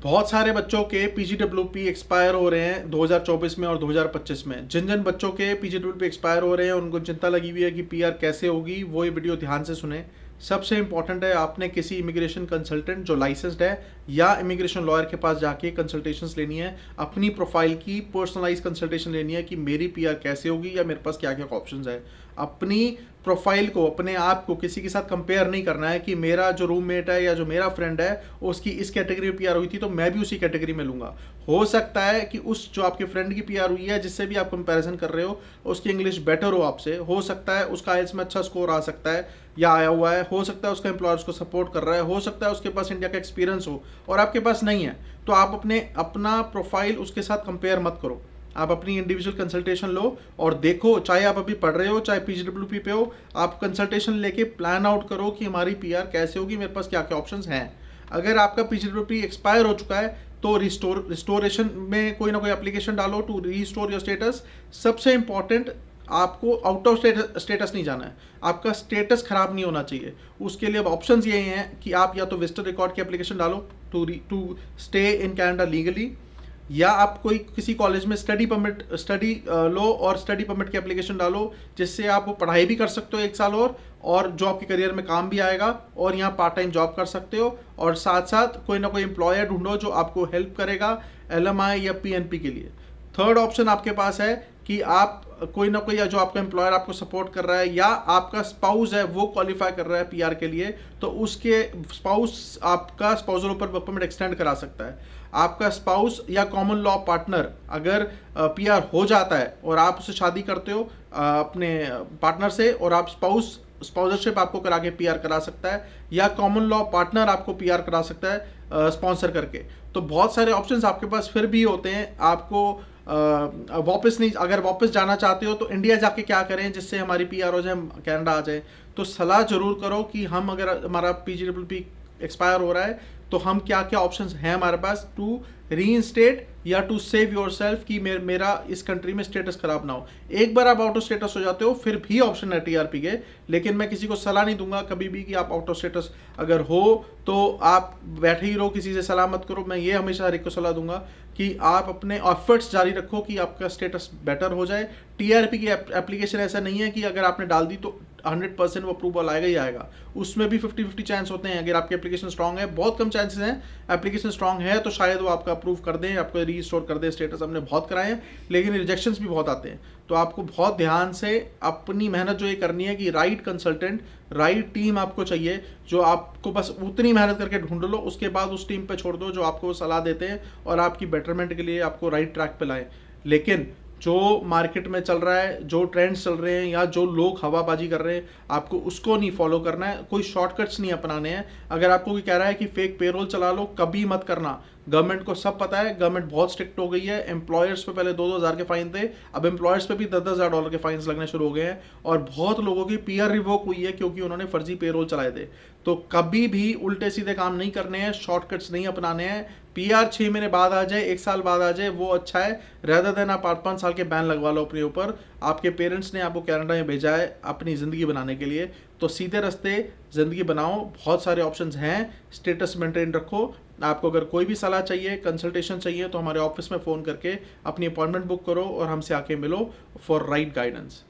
बहुत सारे बच्चों के पीजीडब्ल्यूपी एक्सपायर हो रहे हैं 2024 में और 2025 में। जिन जिन बच्चों के पीजीडब्ल्यूपी एक्सपायर हो रहे हैं उनको चिंता लगी हुई है कि पीआर कैसे होगी, वो ये वीडियो ध्यान से सुने। सबसे इंपॉर्टेंट है, आपने किसी इमिग्रेशन कंसल्टेंट जो लाइसेंस्ड है या इमिग्रेशन लॉयर के पास जाके कंसल्टेशंस लेनी है, अपनी प्रोफाइल की पर्सनलाइज कंसल्टेशन लेनी है कि मेरी पीआर कैसे होगी या मेरे पास क्या क्या ऑप्शंस है। अपनी प्रोफाइल को, अपने आप को किसी के साथ कंपेयर नहीं करना है कि मेरा जो रूममेट है या जो मेरा फ्रेंड है उसकी इस कैटेगरी में पीआर हुई थी तो मैं भी उसी कैटेगरी में लूँगा। हो सकता है कि उस जो आपके फ्रेंड की पीआर हुई है जिससे भी आप कंपैरिजन कर रहे हो उसकी इंग्लिश बेटर हो आपसे, हो सकता है उसका आइल्स में अच्छा स्कोर आ सकता है या आया हुआ है, हो सकता है उसका एम्प्लॉयर उसको सपोर्ट कर रहा है, हो सकता है उसके पास इंडिया का एक्सपीरियंस हो और आपके पास नहीं है। तो आप अपना प्रोफाइल उसके साथ कंपेयर मत करो। आप अपनी इंडिविजुअल कंसल्टेशन लो और देखो, चाहे आप अभी पढ़ रहे हो चाहे पीजीडब्ल्यूपी पे हो, आप कंसल्टेशन लेके प्लान आउट करो कि हमारी पीआर कैसे होगी, मेरे पास क्या क्या ऑप्शंस हैं। अगर आपका पीजीडब्ल्यूपी एक्सपायर हो चुका है तो रिस्टोरेशन में कोई ना कोई एप्लीकेशन डालो टू रीस्टोर योर स्टेटस। सबसे इंपॉर्टेंट, आपको आउट ऑफ स्टेटस नहीं जाना है, आपका स्टेटस खराब नहीं होना चाहिए। उसके लिए अब ऑप्शंस ये हैं कि आप या तो विजिटर रिकॉर्ड की एप्लीकेशन डालो to stay in Canada legally, या आप कोई किसी कॉलेज में स्टडी लो और स्टडी परमिट की एप्लीकेशन डालो जिससे आप वो पढ़ाई भी कर सकते हो 1 साल और जो आपके करियर में काम भी आएगा और यहाँ पार्ट टाइम जॉब कर सकते हो। और साथ साथ कोई ना कोई एम्प्लॉयर ढूंढो जो आपको हेल्प करेगा एलएमआई या पीएनपी के लिए। थर्ड ऑप्शन आपके पास है कि आप कोई ना कोई, या जो आपका एम्प्लॉयर आपको सपोर्ट कर रहा है या आपका स्पाउस है वो क्वालिफाई कर रहा है पीआर के लिए, तो उसके स्पाउस आपका स्पाउसल ऊपर वर्क परमिट एक्सटेंड करा सकता है। आपका स्पाउस या कॉमन लॉ पार्टनर अगर पीआर हो जाता है और आप उससे शादी करते हो अपने पार्टनर से, और आप स्पाउसरशिप आपको करा के पीआर करा सकता है, या कॉमन लॉ पार्टनर आपको पीआर करा सकता है स्पॉन्सर करके। तो बहुत सारे ऑप्शंस आपके पास फिर भी होते हैं। आपको वापस नहीं, अगर वापस जाना चाहते हो तो इंडिया जाके क्या करें जिससे हमारी पीआर हो जाए, कनाडा आ जाए। तो सलाह जरूर करो कि हम, अगर हमारा पीजीडब्ल्यूपी एक्सपायर हो रहा है तो हम क्या क्या ऑप्शंस हैं हमारे पास टू रीइंस्टेट या टू सेव योर सेल्फ कि मेरा इस कंट्री में स्टेटस खराब ना हो। एक बार आप आउट ऑफ स्टेटस हो जाते हो फिर भी ऑप्शन है टीआरपी के, लेकिन मैं किसी को सलाह नहीं दूंगा कभी भी कि आप आउट ऑफ स्टेटस अगर हो तो आप बैठे ही रहो, किसी से सलाह मत करो। मैं ये हमेशा हर एक को सलाह दूंगा कि आप अपने एफर्ट्स जारी रखो कि आपका स्टेटस बेटर हो जाए। टीआरपी की एप्लीकेशन ऐसा नहीं है कि अगर आपने डाल दी तो 100% वो अप्रूवल आएगा ही आएगा, उसमें भी 50-50 चांस होते हैं। अगर आपकी एप्लीकेशन स्ट्रांग है, बहुत कम चांसेस हैं, एप्लीकेशन स्ट्रांग है तो शायद वो आपका अप्रूव कर दें, आपको रीस्टोर कर दें स्टेटस। हमने बहुत कराए हैं लेकिन रिजेक्शंस भी बहुत आते हैं। तो आपको बहुत ध्यान से अपनी मेहनत जो ये करनी है कि राइट कंसल्टेंट, राइट टीम आपको चाहिए जो आपको बस उतनी मेहनत करके ढूंढ लो, उसके बाद उस टीम पे छोड़ दो जो आपको सलाह देते हैं और आपकी बेटरमेंट के लिए आपको राइट ट्रैक पे लाएं। लेकिन जो मार्केट में चल रहा है, जो ट्रेंड्स चल रहे हैं या जो लोग हवाबाजी कर रहे हैं, आपको उसको नहीं फॉलो करना है, कोई शॉर्टकट्स नहीं अपनाने हैं। अगर आपको कोई कह रहा है कि फेक पेरोल चला लो, कभी मत करना। गवर्नमेंट को सब पता है, गवर्नमेंट बहुत स्ट्रिक्ट हो गई है। एम्प्लॉयर्स पे पहले 2-2 हज़ार के फाइन थे, अब एम्प्लॉयर्स पे भी 10-10 हज़ार डॉलर के फाइन्स लगने शुरू हो गए हैं और बहुत लोगों की पीआर रिवोक हुई है क्योंकि उन्होंने फर्जी पेरोल चलाए थे। तो कभी भी उल्टे सीधे काम नहीं करने हैं, शॉर्टकट्स नहीं अपनाने हैं। पीआर 6 महीने बाद आ जाए, 1 साल बाद आ जाए, वो अच्छा है रेदर देन आप 5-5 साल के बैन लगवा लो अपने ऊपर। आपके पेरेंट्स ने आपको कनाडा में भेजा है अपनी ज़िंदगी बनाने के लिए, तो सीधे रास्ते ज़िंदगी बनाओ। बहुत सारे ऑप्शंस हैं, स्टेटस मेंटेन रखो। आपको अगर कोई भी सलाह चाहिए, कंसल्टेशन चाहिए, तो हमारे ऑफिस में फ़ोन करके अपनी अपॉइंटमेंट बुक करो और हमसे आके मिलो फॉर राइट गाइडेंस।